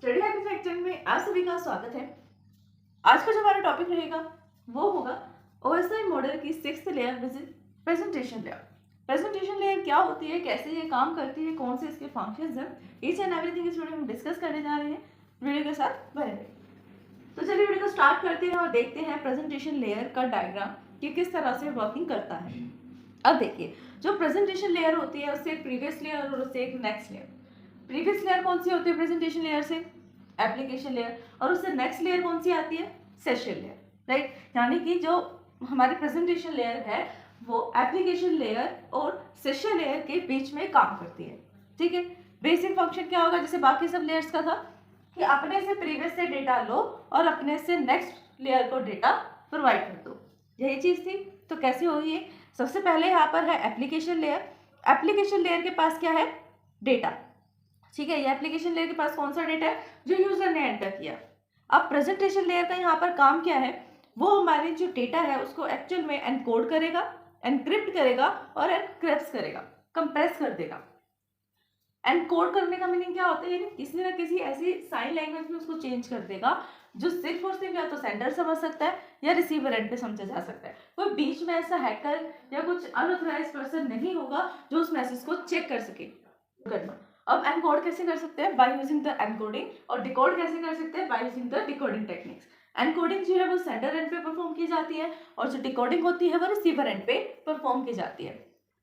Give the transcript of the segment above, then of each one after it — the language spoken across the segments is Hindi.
स्टडी हैबिट सेक्शन में आप सभी का स्वागत है। आज का जो हमारा टॉपिक रहेगा वो होगा ओएसआई मॉडल की 6th layer which is presentation layer. Presentation layer क्या होती है, कैसे ये काम करती है, कौन से इसके फंक्शंस हैं, ईच एंड एवरीथिंग इस वीडियो में डिस्कस करने जा रहे हैं। वीडियो के साथ बने रहिए। तो चलिए वीडियो को स्टार्ट करते हैं और देखते हैं प्रेजेंटेशन लेयर का डायग्राम कि किस तरह से वर्किंग करता है। अब देखिए, जो प्रेजेंटेशन लेयर होती है उससे एक प्रीवियस लेयर और उससे एक नेक्स्ट लेयर। प्रीवियस लेयर कौन सी होती है प्रेजेंटेशन लेयर से? Application layer. और उससे नेक्स्ट लेयर कौन सी आती है? Session layer, right. यानी कि जो हमारी प्रेजेंटेशन लेयर है वो एप्लीकेशन लेयर और सेशन लेयर के बीच में काम करती है, ठीक है। बेसिक फंक्शन क्या होगा जैसे बाकी सब लेयर्स का था कि अपने से प्रीवियस से डेटा लो और अपने से नेक्स्ट लेयर को डेटा प्रोवाइड कर दो, यही चीज थी। तो कैसे होगी ये? सबसे पहले यहाँ पर है एप्लीकेशन लेयर। एप्लीकेशन लेयर के पास क्या है? डेटा, ठीक है। ये एप्लीकेशन लेयर के पास कौन सा डेटा है? जो यूजर ने एंटर किया। अब प्रेजेंटेशन लेयर का यहाँ पर काम क्या है? वो हमारे जो डेटा है उसको एक्चुअल में एनकोड करेगा, एनक्रिप्ट करेगा और एनक्रिप्ट करेगा, कंप्रेस कर देगा। एनकोड करने का मीनिंग क्या होता है? यानी किसी न किसी ऐसी साइन लैंग्वेज में उसको चेंज कर देगा जो सिर्फ और सिर्फ या तो सेंडर समझ सकता है या रिसीवर एंड पे समझा जा सकता है। कोई बीच में ऐसा हैकर या कुछ अनऑथराइज पर्सन नहीं होगा जो उस मैसेज को चेक कर सके। करना। अब एनकोड कैसे कर सकते हैं? By using the encoding. और डिकोड कैसे कर सकते हैं? By using the decoding techniques. Encoding जो है वो सेंडर एंड पे परफॉर्म की जाती है और जो डिकोडिंग होती है वो रिसीवर एंड पे परफॉर्म की जाती है।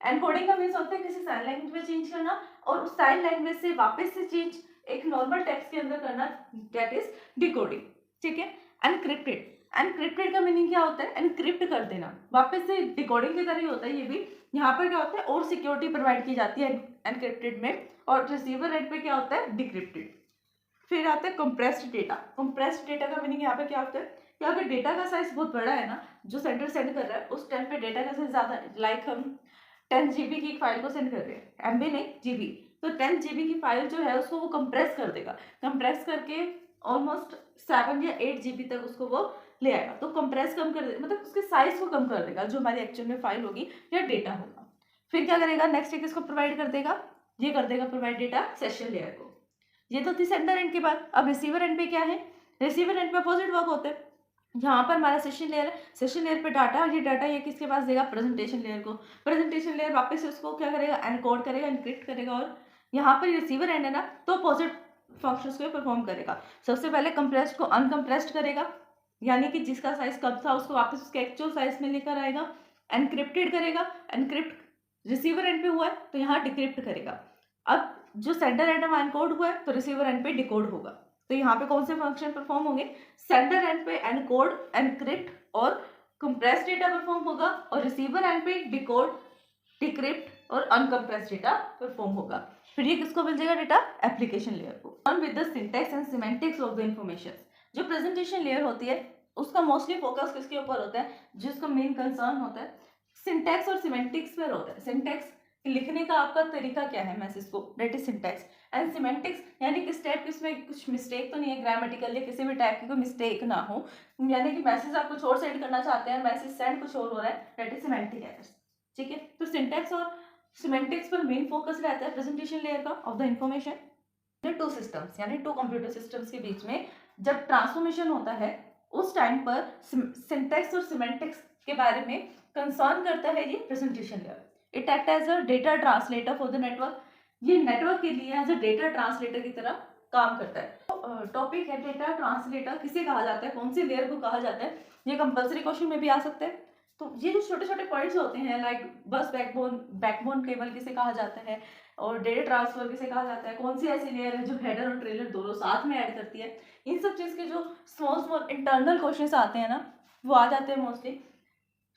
एनकोडिंग का मीन्स होता है किसी साइन लैंग्वेज में चेंज करना और उस साइन लैंग्वेज से वापस से चेंज एक नॉर्मल टेक्स्ट के अंदर करना, दैट इज डिकोडिंग, ठीक है। एनक्रिप्टेड, एनक्रिप्टेड का मीनिंग क्या होता है? एनक्रिप्ट कर देना, वापस से डिकोडिंग की तरह ही होता है ये भी। यहाँ पर क्या होता है? और सिक्योरिटी प्रोवाइड की जाती है एनक्रिप्टेड में, और रिसीवर एंड पे क्या होता है? डिक्रिप्टेड। फिर आता है कंप्रेस्ड डेटा। कंप्रेस्ड डेटा का मीनिंग यहाँ पे क्या होता है कि अगर डेटा का साइज बहुत बड़ा है ना, जो सेंडर सेंड कर रहा है उस टाइम पे डेटा का साइज ज्यादा है, लाइक हम 10 GB की फाइल को सेंड कर रहे हैं, MB नहीं GB, तो 10 GB की फाइल जो है उसको वो कंप्रेस कर देगा। कंप्रेस करके ऑलमोस्ट 7 या 8 GB तक उसको वो ले आएगा। तो कंप्रेस कम कर दे, मतलब उसके साइज को कम कर देगा जो हमारी एक्चुअल में फाइल होगी या डेटा होगा। फिर क्या करेगा? नेक्स्ट एक इसको प्रोवाइड कर देगा, ये कर देगा प्रोवाइड डेटा सेशन लेयर को। ये तो थी सेंडर एंड की बात। अब रिसीवर एंड पे क्या है? रिसीवर एंड पे अपोजिट वर्क होता है। यहाँ पर हमारा सेशन लेयर है, सेशन लेयर पे डाटा, और ये डाटा ये किसके पास देगा? प्रेजेंटेशन लेयर को। प्रेजेंटेशन लेयर वापस से उसको क्या करेगा? एनकोड करेगा, एनक्रिप्ट करेगा, और यहाँ पर रिसीवर एंड है ना, तो अपोजिट फंक्शंस को परफॉर्म करेगा। सबसे पहले कंप्रेस्ड को अनकंप्रेस्ड करेगा, यानी कि जिसका साइज कम था उसको वापस उसके एक्चुअल साइज में लेकर आएगा। एनक्रिप्टेड करेगा, एनक्रिप्ट रिसीवर एंड पे हुआ है तो यहाँ डिक्रिप्ट करेगा। अब जो सेंडर एंड में एनकोड हुआ है तो रिसीवर एंड पे डिकोड होगा। तो यहाँ पे कौन से फंक्शन परफॉर्म होंगे? सेंडर एंड पे एनकोड, एनक्रिप्ट और कंप्रेस डेटा परफॉर्म होगा, और रिसीवर एंड पे डिकोड, डिक्रिप्ट और अनकंप्रेस डेटा परफॉर्म होगा। फिर ये किसको मिल जाएगा डेटा? एप्लीकेशन लेयर को। On with the syntax and semantics of the information. जो प्रेजेंटेशन लेयर होती है उसका मोस्टली फोकस किसके ऊपर होता है? जिसका मेन कंसर्न होता है सिंटैक्स और सिमेंटिक्स पर होता है। सिंटैक्स लिखने का आपका तरीका क्या है मैसेज को, that is syntax. And semantics यानी किस टाइप की इसमें कुछ मिस्टेक तो नहीं है, ग्रामेटिकल या किसी भी टाइप की कोई मिस्टेक ना हो, यानी कि मैसेज आप कुछ और सेंड करना चाहते हैं, मैसेज सेंड कुछ और हो रहा है, दैट इज सिमेंटिक एरर्स, ठीक है। तो सिंटैक्स और सिमेंटिक्स पर मेन फोकस रहता है प्रेजेंटेशन लेयर का of the information. Two systems यानी टू कंप्यूटर सिस्टम्स के बीच में जब ट्रांसफॉर्मेशन होता है उस टाइम पर सिंटैक्स और सिमेंटिक्स के बारे में कंसर्न करता है ये presentation layer. It act as a data translator for the network. ये नेटवर्क के लिए एज अ डेटा ट्रांसलेटर की तरह काम करता है। टॉपिक है डेटा ट्रांसलेटर किसे कहा जाता है, कौन सी लेयर को कहा जाता है, ये कंपल्सरी क्वेश्चन में भी आ सकता है। तो ये जो छोटे छोटे पॉइंट्स होते हैं लाइक बस बैकबोन केबल किसे कहा जाता है, और डेटा ट्रांसफर किसे कहा जाता है, कौन सी ऐसी लेयर है जो हेडर और ट्रेलर दोनों साथ में ऐड करती है, इन सब चीज़ के जो स्मॉल स्मॉल इंटरनल क्वेश्चन आते हैं ना, वो आ जाते हैं मोस्टली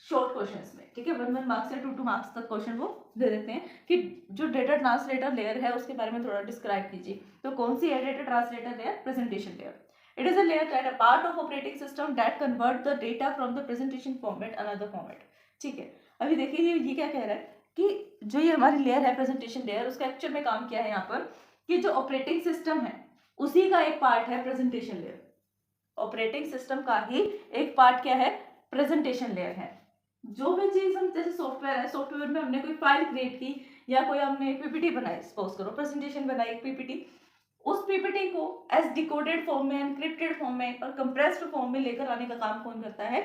शॉर्ट क्वेश्चंस में, ठीक है। 1 मार्क्स या 2 मार्क्स तक क्वेश्चन वो दे देते हैं कि जो डेटा ट्रांसलेटर लेयर है उसके बारे में थोड़ा डिस्क्राइब कीजिए। तो कौन सी है data translator layer? Presentation layer. It is a layer that a part of operating system that convert the data from the presentation format another format, ठीक है। अभी देखिए ये क्या कह रहा है कि जो ये हमारी लेयर है प्रेजेंटेशन लेयर, उसका एक्चुअल में काम क्या है यहाँ पर कि जो ऑपरेटिंग सिस्टम है उसी का एक पार्ट है प्रेजेंटेशन लेयर। ऑपरेटिंग सिस्टम का ही एक पार्ट क्या है? प्रेजेंटेशन लेयर है। जो भी चीज हम, जैसे सॉफ्टवेयर है, सॉफ्टवेयर में हमने कोई फाइल क्रिएट की या कोई हमने पीपीटी बनाई, सपोज करो प्रेजेंटेशन बनाई एक पीपीटी, उस पीपीटी पीपीटी को एज डिकोडेड फॉर्म में, एनक्रिप्टेड फॉर्म में और कंप्रेस्ड फॉर्म में लेकर आने का काम कौन करता है?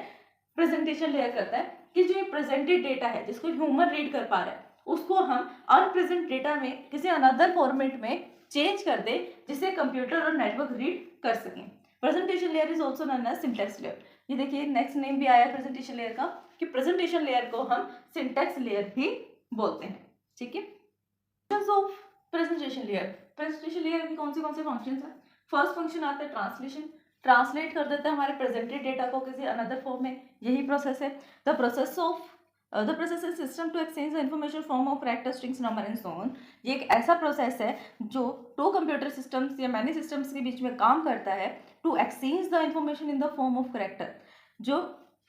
प्रेजेंटेशन लेयर करता है। कि जो ये प्रेजेंटेड डेटा है जिसको ह्यूमन रीड कर पा रहा है उसको हम अनप्रेजेंट डेटा में किसी अनदर फॉर्मेट में चेंज कर दे जिसे कंप्यूटर और नेटवर्क रीड कर सकें। Presentation layer is also known as syntax layer. ये देखिए नेक्स्ट नेम भी आया प्रेजेंटेशन लेयर का कि प्रेजेंटेशन लेयर को हम सिंटैक्स लेयर भी बोलते हैं। ठीक है, functions of presentation layer. Presentation layer की कौन से फंक्शंस हैं? फर्स्ट फंक्शन आता है ट्रांसलेशन, ट्रांसलेट कर देता है हमारे प्रेजेंटेड डेटा को किसी अनदर फॉर्म में, यही प्रोसेस है। The process is system to exchange the information form of character, strings, number and so on. ये एक ऐसा प्रोसेस है जो टू कंप्यूटर सिस्टम्स या मैनी सिस्टम्स के बीच में काम करता है to exchange the information in the form of character. जो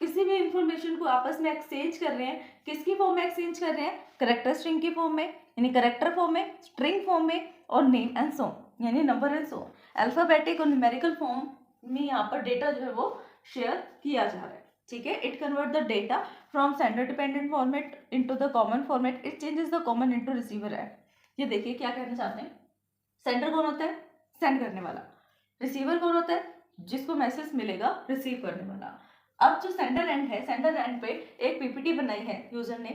किसी भी इंफॉर्मेशन को आपस में एक्सचेंज कर रहे हैं, किसकी फॉर्म में एक्सचेंज कर रहे हैं? कैरेक्टर स्ट्रिंग की फॉर्म में, यानी कैरेक्टर फॉर्म में, स्ट्रिंग फॉर्म में और नेम एंड सो यानी नंबर एंड सो। अल्फाबेटिक और न्यूमेरिकल फॉर्म में यहाँ पर डेटा जो है वो शेयर किया जा रहा है। ठीक है, it convert the data from sender dependent format into the common format, it changes the common into receiver and. ये देखिए क्या कहना चाहते हैं, सेंडर कौन होता है? सेंड करने वाला। रिसीवर कौन होता है? जिसको मैसेज मिलेगा रिसीव करने वाला। अब जो सेंडर एंड है, सेंडर एंड पे एक पीपीटी बनाई है यूजर ने,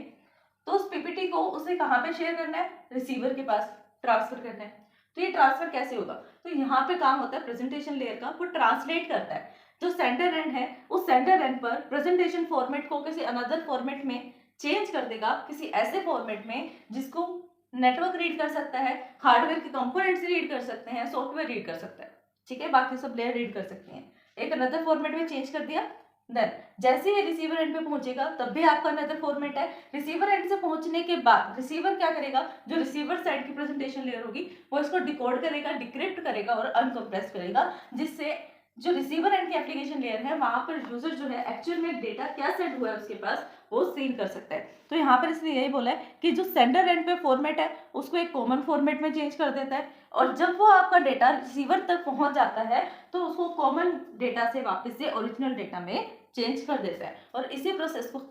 तो उस पीपीटी को उसे कहाँ पे शेयर करना है? रिसीवर के पास ट्रांसफर करना है। तो ये ट्रांसफर कैसे होगा? तो यहाँ पे काम होता है प्रेजेंटेशन लेयर का, वो ट्रांसलेट करता है जो सेंडर एंड है उस सेंडर एंड पर प्रेजेंटेशन फॉर्मेट को किसी अनदर फॉर्मेट में चेंज कर देगा, किसी ऐसे फॉर्मेट में जिसको नेटवर्क रीड कर सकता है, हार्डवेयर के कंपोनेंट्स रीड कर सकते हैं, सॉफ्टवेयर रीड कर सकता है। ठीक है, बाकी सब लेयर रीड कर सकते हैं। एक अनदर फॉर्मेट में चेंज कर दिया, देन जैसे ही रिसीवर एंड पे पहुंचेगा तब भी आपका अनदर फॉर्मेट है। रिसीवर एंड से पहुंचने के बाद रिसीवर क्या करेगा? जो रिसीवर साइड की प्रेजेंटेशन लेयर होगी वो इसको डिकोड करेगा, डिक्रिप्ट करेगा और अनकम्प्रेस करेगा, जिससे जो रिसीवर एंड की एप्लीकेशन लेयर है वहां पर यूजर जो है एक्चुअल में डेटा क्या सेंड हुआ है उसके पास वो सीन कर सकता है। तो यहाँ पर इसलिए यही बोला है कि जो सेंडर एंड पे फॉर्मेट है उसको एक कॉमन फॉर्मेट में चेंज कर देता है, और जब वो आपका डेटा रिसीवर तक पहुंच जाता है तो उसको कॉमन डेटा से वापस से ओरिजिनल डेटा में चेंज कर देता है। और इसी प्रोसेस को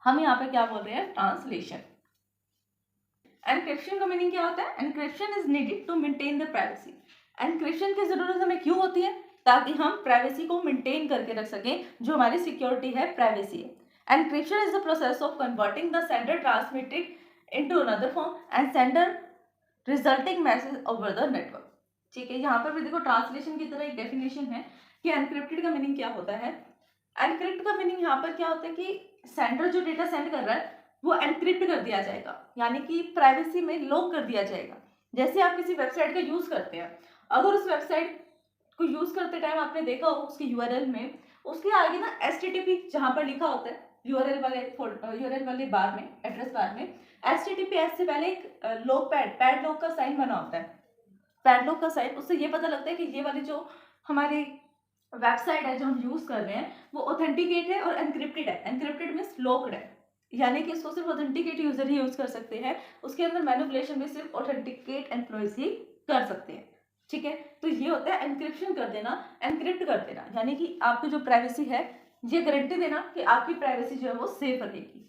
हम यहाँ पे क्या बोल रहे हैं? ट्रांसलेशन। एनक्रिप्शन का मीनिंग क्या होता है? Encryption is needed to maintain the privacy. Encryption की जरूरत हमें क्यों होती है? ताकि हम प्राइवेसी को मेंटेन करके रख सकें, जो हमारी सिक्योरिटी है, प्राइवेसी है। Encryption is the process of converting the sender transmitted into another form and sender resulting message over the network. ठीक है, यहाँ पर भी देखो ट्रांसलेशन की तरह एक डेफिनेशन है कि एनक्रिप्टेड का मीनिंग क्या होता है। एनक्रिप्ट का मीनिंग यहाँ पर क्या होता है कि सेंडर जो डेटा सेंड कर रहा है वो एनक्रिप्ट कर दिया जाएगा, यानी कि प्राइवेसी में लॉक कर दिया जाएगा। जैसे आप किसी वेबसाइट का यूज करते हैं, अगर उस वेबसाइट को यूज करते टाइम आपने देखा हो उसकी यूआरएल में उसके आगे ना HTTP जहाँ पर लिखा होता है यूआरएल वाले बार में, एड्रेस बार में HTTPS से पहले एक लॉक पैड लॉक का साइन बना होता है। पैड लॉक का साइन, उससे ये पता लगता है कि ये वाली जो हमारी वेबसाइट है जो हम यूज कर रहे हैं वो ऑथेंटिकेट है और एनक्रिप्टेड है। एनक्रिप्टेड मींस लॉक्ड है, यानी कि इसको सिर्फ ऑथेंटिकेट यूजर ही यूज कर सकते हैं, उसके अंदर मैनिपुलेशन भी सिर्फ ऑथेंटिकेट एम्प्लॉयज ही कर सकते हैं। ठीक है, तो ये होता है एनक्रिप्शन कर देना, एनक्रिप्ट कर देना, यानी कि आपकी जो प्राइवेसी है ये गारंटी देना कि आपकी प्राइवेसी जो है वो सेफ रहेगी।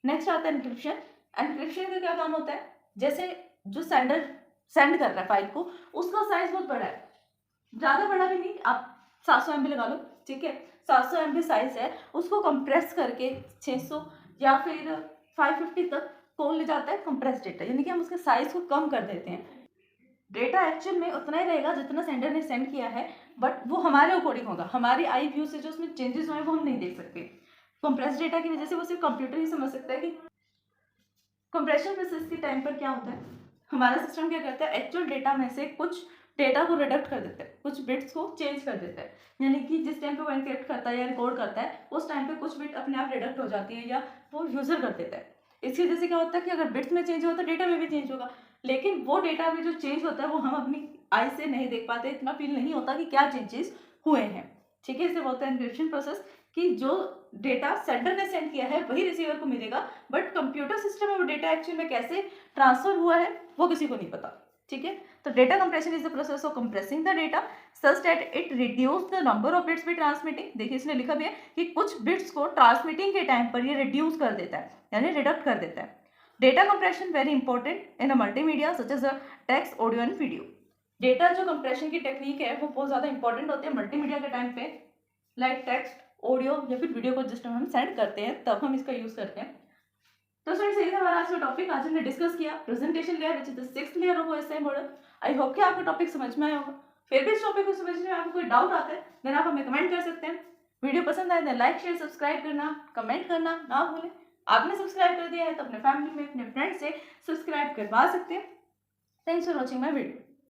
नेक्स्ट आता है एनक्रिप्शन। एनक्रिप्शन का क्या काम होता है? जैसे जो सेंडर सेंड कर रहा है फाइल को, उसका साइज बहुत बड़ा है, ज्यादा बड़ा भी नहीं, आप 700 MB लगा लो। ठीक है, 700 MB साइज है, उसको कंप्रेस करके 600 या फिर 550 तक कौन ले जाता है? कंप्रेस डेटा, यानी कि हम उसके साइज को कम कर देते हैं। डेटा एक्चुअल में उतना ही रहेगा जितना सेंडर ने सेंड किया है, बट वो हमारे अकॉर्डिंग होगा, हमारी आई व्यू से जो उसमें चेंजेस हुए वो हम नहीं देख सकते। कंप्रेस डेटा की वजह से वो सिर्फ कंप्यूटर ही समझ सकता है कि कंप्रेशन प्रोसेस के टाइम पर क्या होता है। हमारा सिस्टम क्या करता है? एक्चुअल डेटा में से कुछ डेटा को रिडक्ट कर देता है, कुछ बिट्स को चेंज कर देता है, यानी कि जिस टाइम पे वो एनक्रिप्ट करता है या रिकॉर्ड करता है उस टाइम पे कुछ बिट अपने आप रिडक्ट हो जाती है या वो यूजर कर देता है। इसकी वजह से क्या होता है कि अगर बिट्स में चेंज होता है डेटा में भी चेंज होगा, लेकिन वो डेटा में जो चेंज होता है वो हम अपनी आई से नहीं देख पाते, इतना फील नहीं होता कि क्या चेंजेस हुए हैं। ठीक है, इसे बोलते हैं एनक्रिप्शन प्रोसेस, कि जो डेटा सेंडर ने सेंड किया है वही रिसीवर को मिलेगा, बट कंप्यूटर सिस्टम में वो डेटा एक्चुअल में कैसे ट्रांसफर हुआ है वो किसी को नहीं पता। ठीक है, तो data compression is the process of compressing the data such that it reduce the number of bits be transmitting. देखिए इसने लिखा भी है कि कुछ बिट्स को ट्रांसमिटिंग के टाइम पर ये रिड्यूस कर देता है, यानी रिडक्ट कर देता है। Data compression very important in a multimedia such as a text, audio and video. Data जो कंप्रेशन की टेक्निक है वो बहुत ज़्यादा इंपॉर्टेंट होती है मल्टीमीडिया के टाइम पे, लाइक टेक्स्ट, ऑडियो या फिर वीडियो को जिस टाइम हम सेंड करते हैं तब हम इसका यूज़ करते हैं। तो फ्रेंड्स यही था हमारा आज का टॉपिक। आज हमने डिस्कस किया presentation layer which is the 6th layer of OSI model. I hope कि आपको टॉपिक समझ में आया होगा। फिर भी इस टॉपिक को समझने में आपको कोई डाउट आता है देन आप हमें कमेंट कर सकते हैं। वीडियो पसंद आए तो लाइक शेयर सब्सक्राइब करना कमेंट करना ना भूलें। आपने सब्सक्राइब कर दिया है तो अपने फैमिली में अपने फ्रेंड से सब्सक्राइब करवा सकते हैं। Thanks for watching my video.